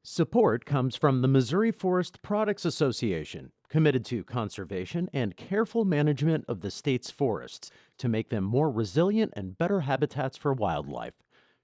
Support comes from the Missouri Forest Products Association, committed to conservation and careful management of the state's forests to make them more resilient and better habitats for wildlife.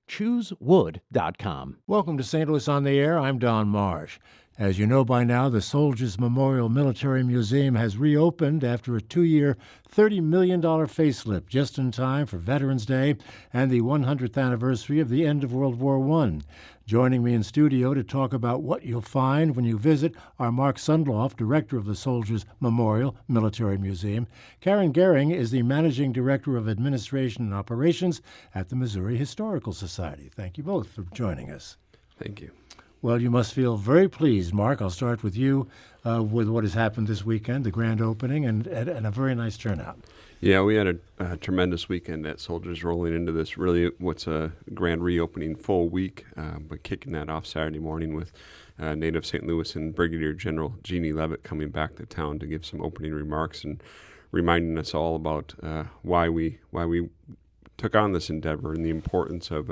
ChooseWood.com. Welcome to St. Louis on the Air. I'm Don Marsh. As you know by now, the Soldiers Memorial Military Museum has reopened after a 2-year, $30 million facelift, just in time for Veterans Day and the 100th anniversary of the end of World War I. Joining me in studio to talk about what you'll find when you visit are Mark Sundlov, director of the Soldiers Memorial Military Museum. Karen Goering is the managing director of administration and operations at the Missouri Historical Society. Thank you both for joining us. Thank you. Well, you must feel very pleased, Mark. I'll start with you with what has happened this weekend, the grand opening, and a very nice turnout. Yeah, we had a tremendous weekend at Soldiers, rolling into this really what's a grand reopening full week, but kicking that off Saturday morning with native St. Louis and Brigadier General Jeannie Leavitt coming back to town to give some opening remarks and reminding us all about why we took on this endeavor and the importance of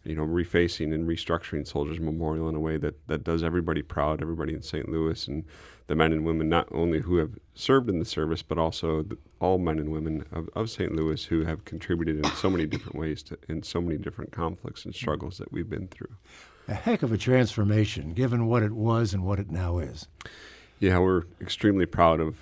refacing and restructuring Soldiers Memorial in a way that does everybody proud, everybody in St. Louis, and the men and women not only who have served in the service, but also all men and women of St. Louis who have contributed in so many different ways in so many different conflicts and struggles that we've been through. A heck of a transformation, given what it was and what it now is. Yeah, we're extremely proud of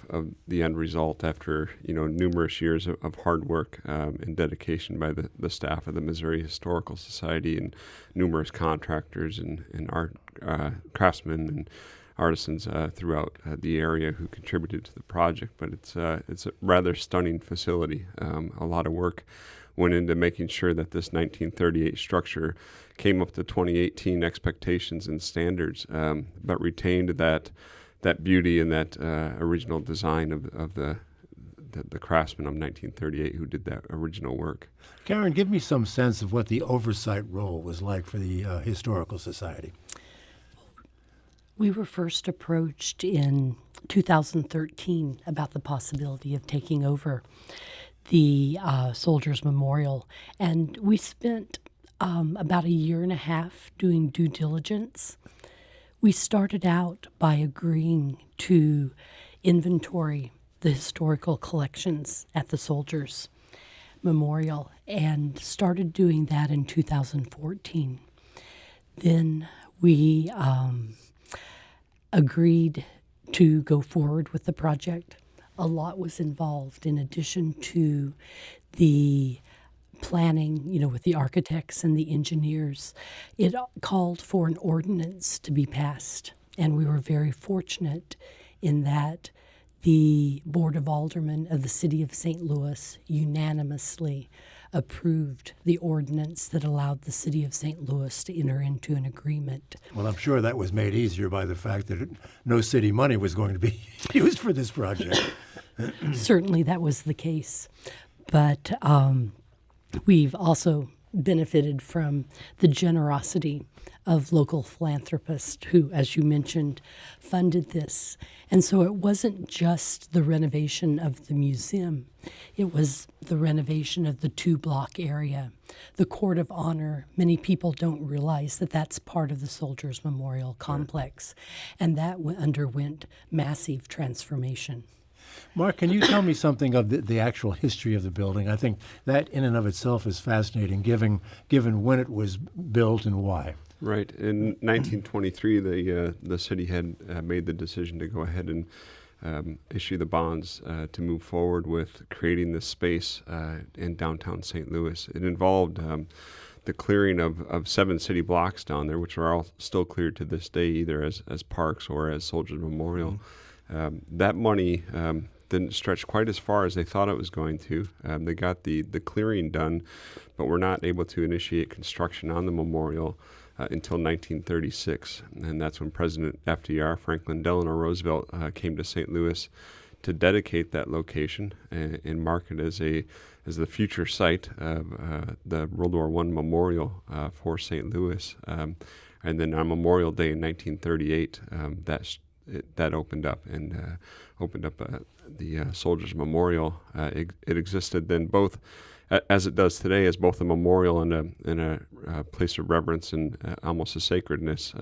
the end result after numerous years of hard work and dedication by the staff of the Missouri Historical Society and numerous contractors and art craftsmen and artisans throughout the area who contributed to the project. But it's a rather stunning facility. A lot of work went into making sure that this 1938 structure came up to 2018 expectations and standards, but retained that beauty and that original design of the craftsmen of 1938 who did that original work. Karen, give me some sense of what the oversight role was like for the Historical Society. We were first approached in 2013 about the possibility of taking over the Soldiers Memorial, and we spent about a year and a half doing due diligence. We started out by agreeing to inventory the historical collections at the Soldiers Memorial and started doing that in 2014. Then we agreed to go forward with the project. A lot was involved in addition to the planning, with the architects and the engineers. It called for an ordinance to be passed, and we were very fortunate in that the Board of Aldermen of the City of St. Louis unanimously approved the ordinance that allowed the City of St. Louis to enter into an agreement. Well, I'm sure that was made easier by the fact that no city money was going to be used for this project. Certainly that was the case, but we've also benefited from the generosity of local philanthropists who, as you mentioned, funded this. And so it wasn't just the renovation of the museum. It was the renovation of the 2-block area. The Court of Honor, many people don't realize that that's part of the Soldiers Memorial Complex, and that underwent massive transformation. Mark, can you tell me something of the actual history of the building? I think that in and of itself is fascinating, given when it was built and why. Right. In 1923, the city had made the decision to go ahead and issue the bonds to move forward with creating this space in downtown St. Louis. It involved the clearing of 7 city blocks down there, which are all still cleared to this day, either as parks or as Soldiers Memorial. That money didn't stretch quite as far as they thought it was going to. They got the clearing done, but were not able to initiate construction on the memorial until 1936. And that's when President FDR, Franklin Delano Roosevelt, came to St. Louis to dedicate that location and mark it as the future site of the World War I memorial for St. Louis. And then on Memorial Day in 1938, that opened up the Soldiers Memorial. It existed then both, as it does today, as both a memorial and a place of reverence and almost a sacredness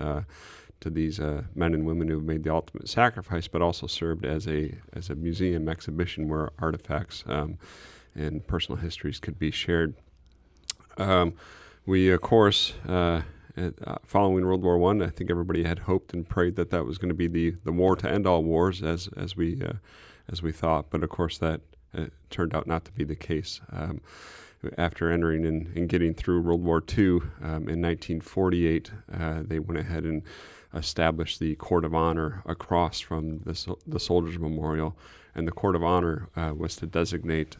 these men and women who made the ultimate sacrifice, but also served as a museum exhibition where artifacts and personal histories could be shared. We, of course, following World War I think everybody had hoped and prayed that was going to be the war to end all wars, as we thought. But of course, that turned out not to be the case. After entering and getting through World War II in 1948, they went ahead and established the Court of Honor across from the Soldiers Memorial, and the Court of Honor was to designate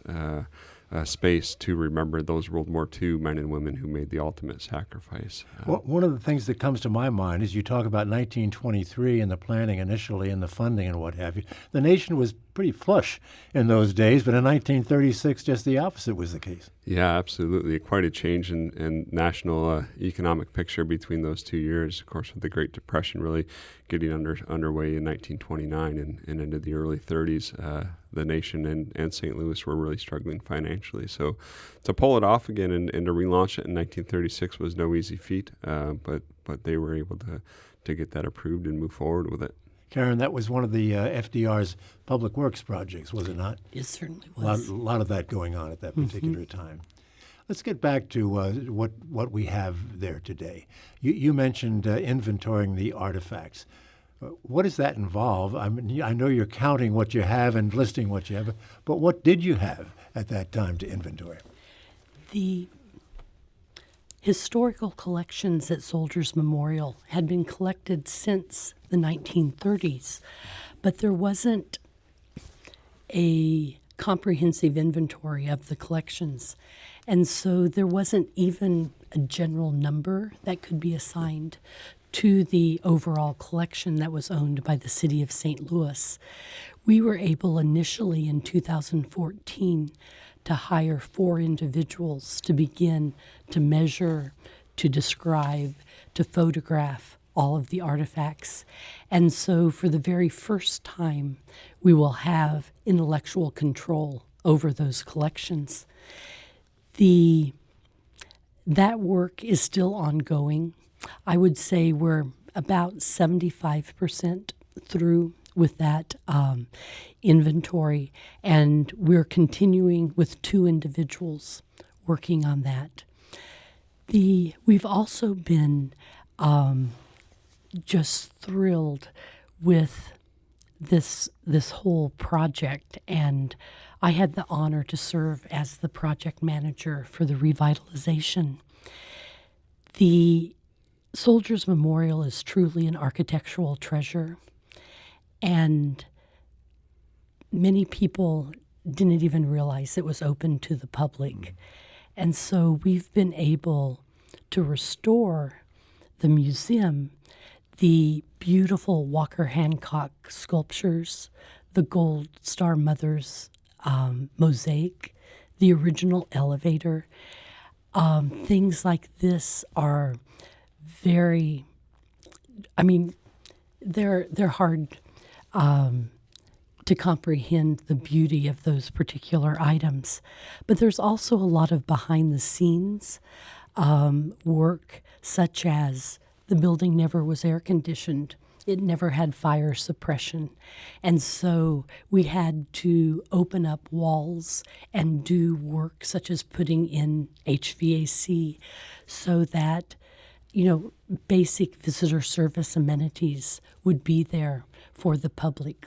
space to remember those World War II men and women who made the ultimate sacrifice. Well, one of the things that comes to my mind is you talk about 1923 and the planning initially and the funding and what have you. The nation was pretty flush in those days, but in 1936, just the opposite was the case. Yeah, absolutely. Quite a change in national economic picture between those 2 years. Of course, with the Great Depression really getting underway in 1929 and into the early 30s, the nation and St. Louis were really struggling financially. So to pull it off again and to relaunch it in 1936 was no easy feat, but they were able to get that approved and move forward with it. Karen, that was one of the FDR's public works projects, was it not? It certainly was. A lot of that going on at that particular time. Let's get back to what we have there today. You mentioned inventorying the artifacts. What does that involve? I mean, I know you're counting what you have and listing what you have, but what did you have at that time to inventory? The historical collections at Soldiers Memorial had been collected since the 1930s, but there wasn't a comprehensive inventory of the collections. And so there wasn't even a general number that could be assigned to the overall collection that was owned by the city of St. Louis. We were able initially in 2014 to hire 4 individuals to begin to measure, to describe, to photograph all of the artifacts. And so for the very first time, we will have intellectual control over those collections. That work is still ongoing. I would say we're about 75% through with that inventory, and we're continuing with 2 individuals working on that. We've also been just thrilled with this whole project, and I had the honor to serve as the project manager for the revitalization. The Soldiers Memorial is truly an architectural treasure, and many people didn't even realize it was open to the public. And so we've been able to restore the museum, the beautiful Walker Hancock sculptures, the Gold Star Mothers mosaic, the original elevator. Things like this are very, they're hard to comprehend the beauty of those particular items. But there's also a lot of behind-the-scenes work, such as the building never was air-conditioned. It never had fire suppression. And so we had to open up walls and do work such as putting in HVAC so that, basic visitor service amenities would be there for the public.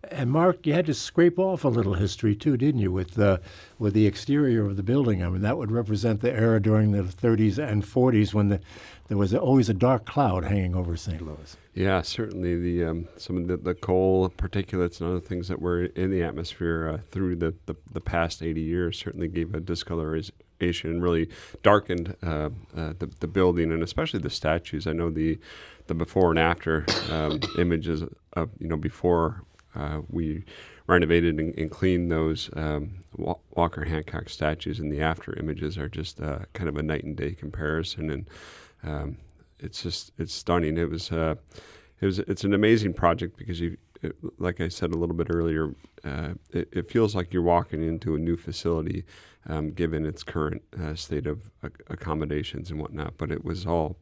And Mark, you had to scrape off a little history too, didn't you, with the exterior of the building? I mean, that would represent the era during the 30s and 40s when there was always a dark cloud hanging over St. Louis. Yeah, certainly some of the coal, particulates, and other things that were in the atmosphere through the past 80 years certainly gave a discoloration and really darkened the building, and especially the statues. I know the before and after images of before we renovated and cleaned those Walker Hancock statues, and the after images are just kind of a night and day comparison, and it's stunning. It's an amazing project because like I said a little bit earlier, it feels like you're walking into a new facility, given its current state of accommodations and whatnot. But it was all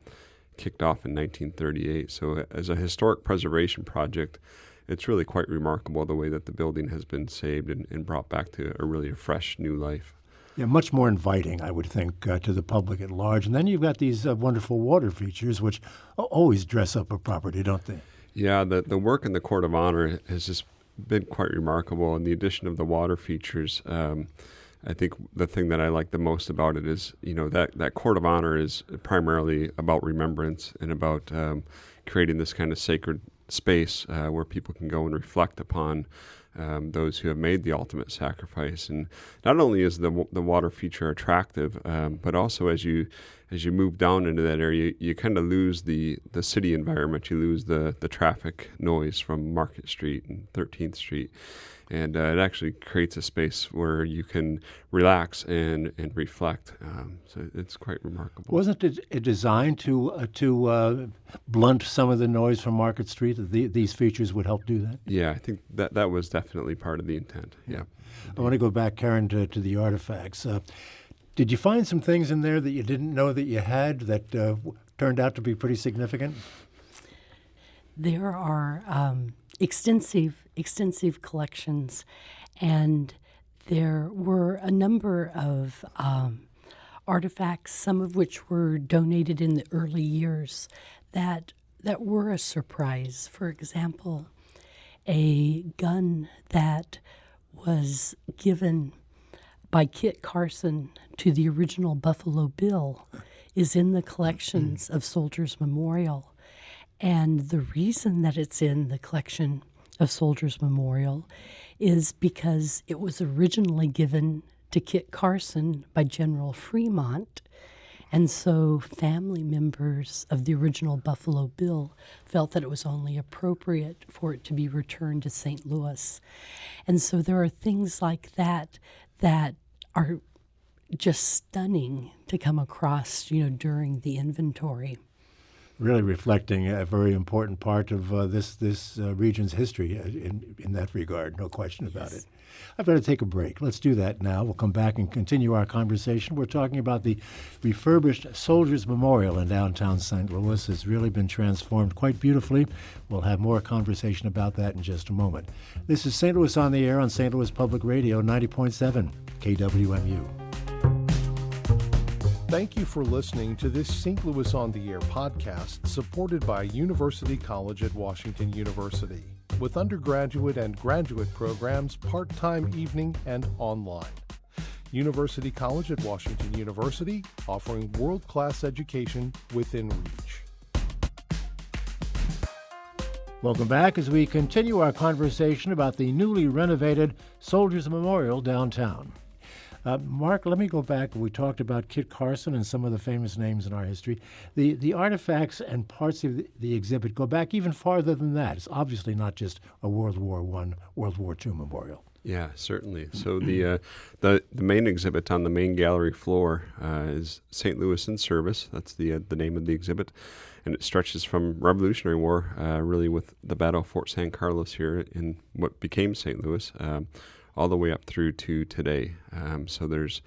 kicked off in 1938. So as a historic preservation project, it's really quite remarkable the way that the building has been saved and brought back to a fresh new life. Yeah, much more inviting, I would think, to the public at large. And then you've got these wonderful water features, which always dress up a property, don't they? Yeah, the work in the Court of Honor has just been quite remarkable. And the addition of the water features, I think the thing that I like the most about it is, that Court of Honor is primarily about remembrance and about creating this kind of sacred space where people can go and reflect upon those who have made the ultimate sacrifice. And not only is the water feature attractive, but also as you move down into that area, you kind of lose the city environment. You lose the traffic noise from Market Street and 13th Street. And it actually creates a space where you can relax and reflect. So it's quite remarkable. Wasn't it designed to blunt some of the noise from Market Street? These features would help do that? Yeah, I think that was definitely part of the intent. Yeah. I want to go back, Karen, to the artifacts. Did you find some things in there that you didn't know that you had that turned out to be pretty significant? There are extensive collections, and there were a number of artifacts, some of which were donated in the early years, that were a surprise. For example, a gun that was given by Kit Carson to the original Buffalo Bill is in the collections of Soldiers Memorial. And the reason that it's in the collection of Soldiers Memorial is because it was originally given to Kit Carson by General Fremont. And so family members of the original Buffalo Bill felt that it was only appropriate for it to be returned to St. Louis. And so there are things like that are just stunning to come across, during the inventory. Really reflecting a very important part of this region's history in that regard, no question about it. I've got to take a break. Let's do that now. We'll come back and continue our conversation. We're talking about the refurbished Soldiers Memorial in downtown St. Louis. It's really been transformed quite beautifully. We'll have more conversation about that in just a moment. This is St. Louis on the Air on St. Louis Public Radio, 90.7 KWMU. Thank you for listening to this St. Louis on the Air podcast supported by University College at Washington University, with undergraduate and graduate programs part-time, evening, and online. University College at Washington University, offering world-class education within reach. Welcome back as we continue our conversation about the newly renovated Soldiers Memorial downtown. Mark, let me go back. We talked about Kit Carson and some of the famous names in our history. The artifacts and parts of the exhibit go back even farther than that. It's obviously not just a World War I, World War II memorial. Yeah, certainly. So the main exhibit on the main gallery floor is St. Louis in Service. That's the name of the exhibit, and it stretches from Revolutionary War, really with the Battle of Fort San Carlos here in what became St. Louis, all the way up through to today. So there's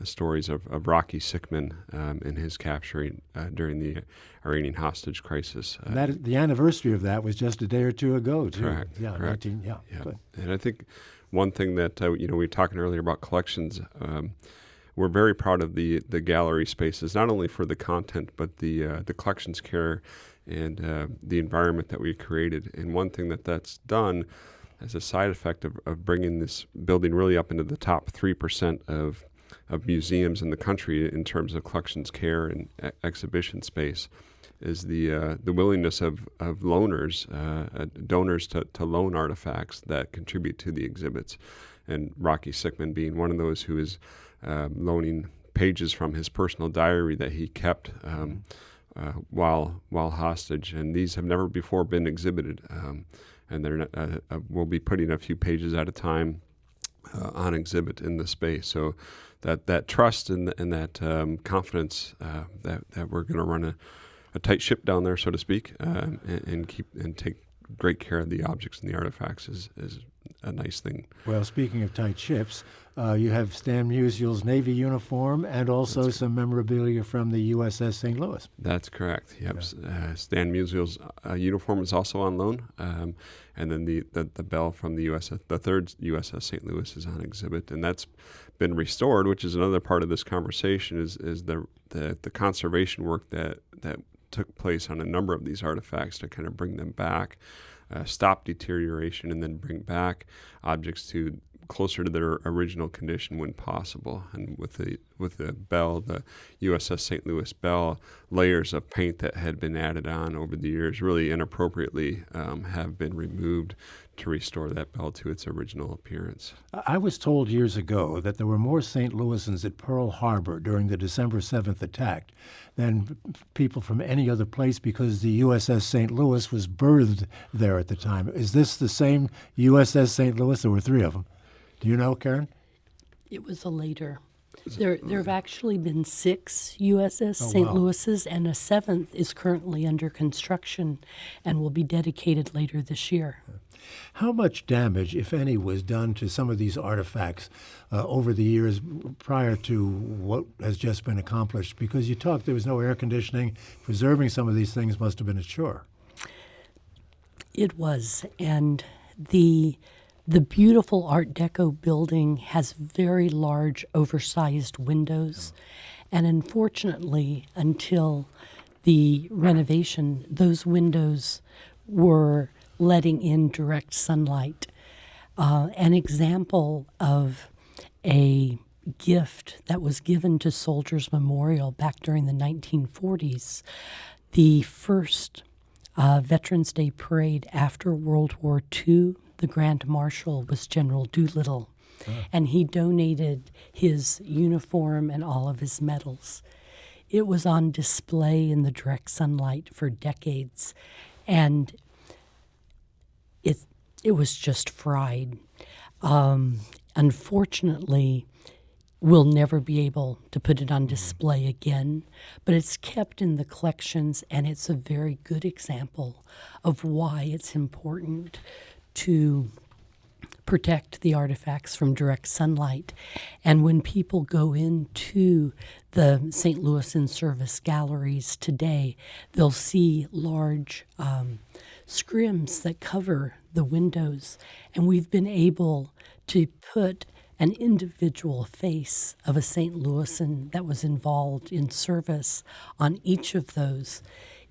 stories of Rocky Sickman and his capturing during the Iranian hostage crisis. And the anniversary of that was just a day or two ago, too. Correct. Yeah, correct. Good. And I think one thing that we were talking earlier about collections. We're very proud of the gallery spaces, not only for the content, but the collections care and the environment that we created. And one thing that's done as a side effect of bringing this building really up into the top 3% of museums in the country in terms of collections care and exhibition space is the willingness of loners, donors to loan artifacts that contribute to the exhibits. And Rocky Sickman being one of those who is loaning pages from his personal diary that he kept while hostage. And these have never before been exhibited. And we'll be putting a few pages at a time on exhibit in the space. So that trust and that confidence that we're going to run a tight ship down there, so to speak, and take great care of the objects and the artifacts is a nice thing. Well, speaking of tight ships, you have Stan Musial's Navy uniform and also some memorabilia from the USS St. Louis. That's correct. Yep. Stan Musial's uniform is also on loan, and then the bell from the third USS St. Louis is on exhibit, and that's been restored, which is another part of this conversation. Is the conservation work that took place on a number of these artifacts to kind of bring them back, stop deterioration, and then bring back objects to closer to their original condition when possible. And with the bell, the USS St. Louis bell, layers of paint that had been added on over the years really inappropriately have been removed to restore that bell to its original appearance. I was told years ago that there were more St. Louisans at Pearl Harbor during the December 7th attack than people from any other place because the USS St. Louis was berthed there at the time. Is this the same USS St. Louis? There were three of them. Do you know, Karen? It was a later. There have actually been 6 USS St. Louis's, and a 7th is currently under construction and will be dedicated later this year. How much damage, if any, was done to some of these artifacts over the years prior to what has just been accomplished? Because you talked there was no air conditioning. Preserving some of these things must have been a chore. It was, and the beautiful Art Deco building has very large, oversized windows. And unfortunately, until the renovation, those windows were letting in direct sunlight. An example of a gift that was given to Soldiers Memorial back during the 1940s, the first Veterans Day parade after World War II, the Grand Marshal was General Doolittle, and he donated his uniform and all of his medals. It was on display in the direct sunlight for decades, and it was just fried. Unfortunately, we'll never be able to put it on display again, but it's kept in the collections, and it's a very good example of why it's important to protect the artifacts from direct sunlight. And when people go into the St. Louis in-service galleries today, they'll see large scrims that cover the windows. And we've been able to put an individual face of a St. Louisan that was involved in service on each of those.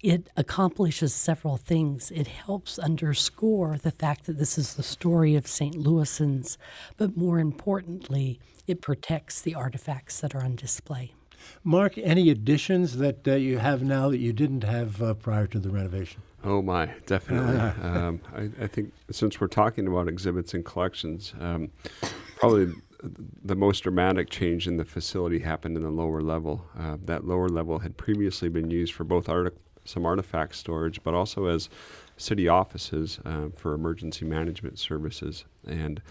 It accomplishes several things. It helps underscore the fact that this is the story of St. Louisans, but more importantly, it protects the artifacts that are on display. Mark, any additions that you have now that you didn't have prior to the renovation? Oh my, definitely. I think since we're talking about exhibits and collections, probably the most dramatic change in the facility happened in the lower level. That lower level had previously been used for both some artifact storage, but also as city offices for emergency management services. And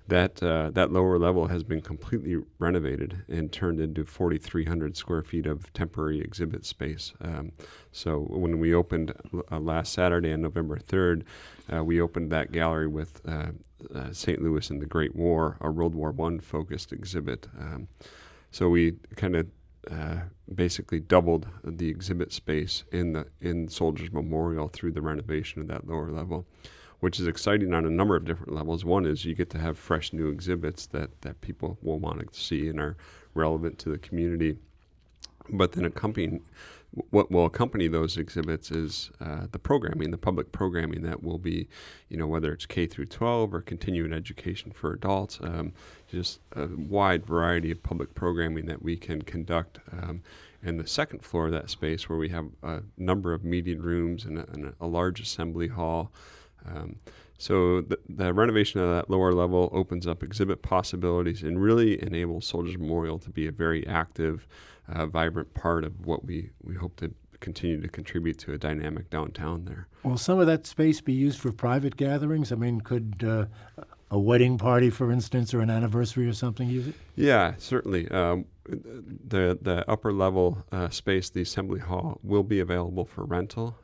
that lower level has been completely renovated and turned into 4,300 square feet of temporary exhibit space. So when we opened last Saturday on November 3rd, we opened that gallery with St. Louis and the Great War, a World War I focused exhibit. So we kind of basically doubled the exhibit space in Soldiers Memorial through the renovation of that lower level, which is exciting on a number of different levels. One is you get to have fresh new exhibits that people will want to see and are relevant to the community. But then what will accompany those exhibits is the programming, the public programming that will be, whether it's K through 12 or continuing education for adults, just a wide variety of public programming that we can conduct. And the second floor of that space, where we have a number of meeting rooms and a large assembly hall. So the renovation of that lower level opens up exhibit possibilities and really enables Soldiers Memorial to be a very active, vibrant part of what we hope to continue to contribute to a dynamic downtown there. Will some of that space be used for private gatherings? I mean, could a wedding party, for instance, or an anniversary or something use it? Yeah, certainly. The upper level space, the assembly hall, will be available for rental.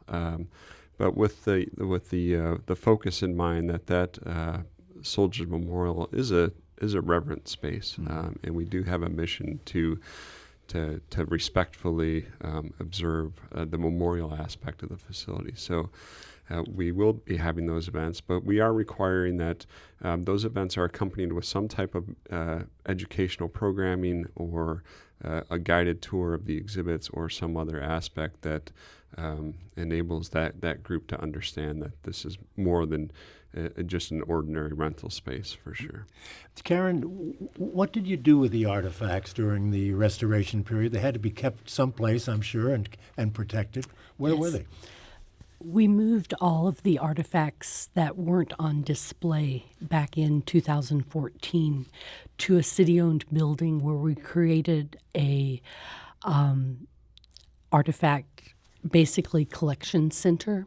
but with the focus in mind that Soldiers Memorial is a reverent space, and we do have a mission to respectfully observe the memorial aspect of the facility. So we will be having those events, but we are requiring that those events are accompanied with some type of educational programming or a guided tour of the exhibits or some other aspect that enables that group to understand that this is more than just an ordinary rental space, for sure. Karen, what did you do with the artifacts during the restoration period? They had to be kept someplace, I'm sure, and protected. Where were they? We moved all of the artifacts that weren't on display back in 2014 to a city-owned building where we created a artifact, basically collection center,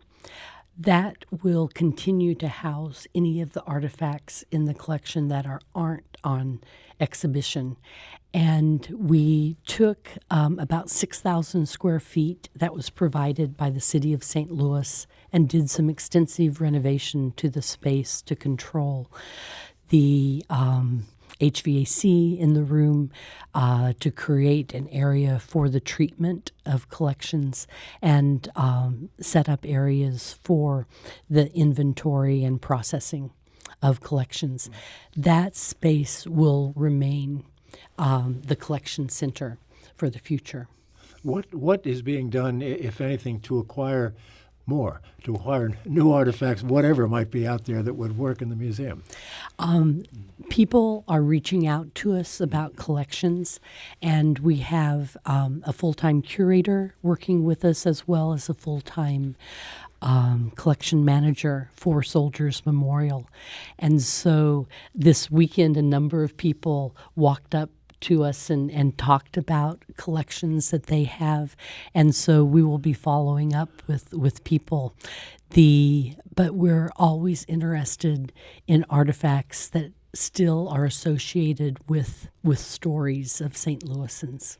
that will continue to house any of the artifacts in the collection that aren't on exhibition. And we took about 6,000 square feet that was provided by the city of St. Louis and did some extensive renovation to the space to control the HVAC in the room, to create an area for the treatment of collections, and set up areas for the inventory and processing of collections. That space will remain the collection center for the future. What is being done, if anything, to acquire more, to acquire new artifacts, whatever might be out there that would work in the museum? People are reaching out to us about collections, and we have a full-time curator working with us as well as a full-time collection manager for Soldiers Memorial. And so this weekend, a number of people walked up to us and talked about collections that they have. And so we will be following up with people. But we're always interested in artifacts that still are associated with stories of St. Louisans.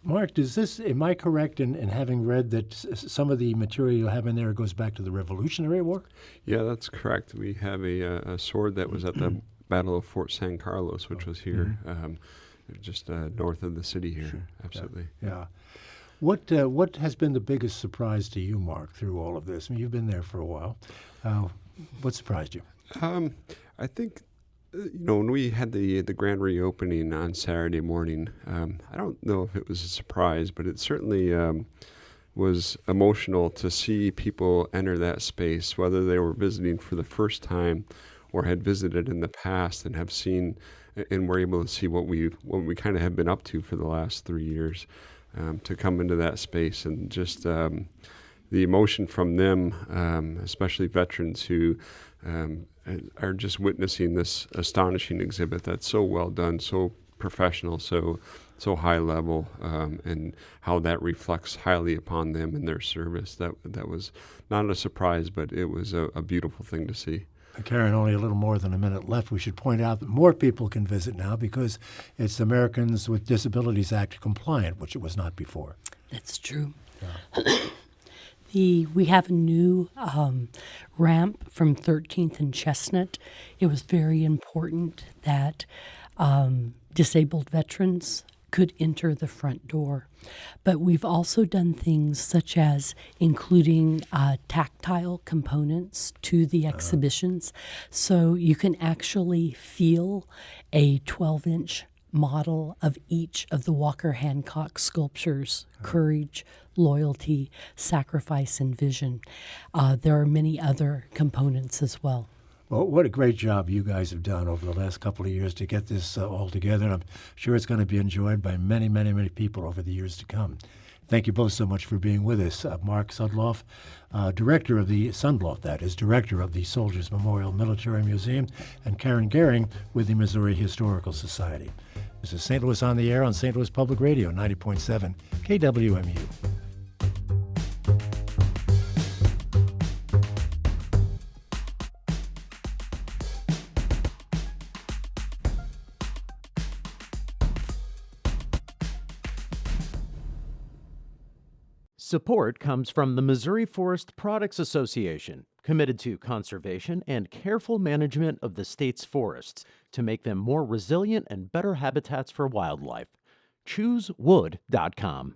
Mark, am I correct in having read that some of the material you have in there goes back to the Revolutionary War? Yeah, that's correct. We have a sword that was at the Battle of Fort San Carlos, which was here, just north of the city here. Sure. Absolutely. Yeah. What has been the biggest surprise to you, Mark, through all of this? I mean, you've been there for a while. What surprised you? I think, when we had the grand reopening on Saturday morning, I don't know if it was a surprise, but it certainly was emotional to see people enter that space, whether they were visiting for the first time or had visited in the past and have seen and were able to see what we kind of have been up to for the last 3 years, to come into that space and just the emotion from them, especially veterans who are just witnessing this astonishing exhibit that's so well done, so professional, so high level, and how that reflects highly upon them and their service. That was not a surprise, but it was a beautiful thing to see. Karen, only a little more than a minute left. We should point out that more people can visit now because it's Americans with Disabilities Act compliant, which it was not before. That's true. Yeah. We have a new ramp from 13th and Chestnut. It was very important that disabled veterans could enter the front door. But we've also done things such as including tactile components to the exhibitions. So you can actually feel a 12-inch model of each of the Walker Hancock sculptures: courage, loyalty, sacrifice, and vision. There are many other components as well. Well, what a great job you guys have done over the last couple of years to get this all together. And I'm sure it's going to be enjoyed by many, many, many people over the years to come. Thank you both so much for being with us. Mark Sundlov, director of the Soldiers Memorial Military Museum, and Karen Goering with the Missouri Historical Society. This is St. Louis on the Air on St. Louis Public Radio, 90.7 KWMU. Support comes from the Missouri Forest Products Association, committed to conservation and careful management of the state's forests to make them more resilient and better habitats for wildlife. ChooseWood.com.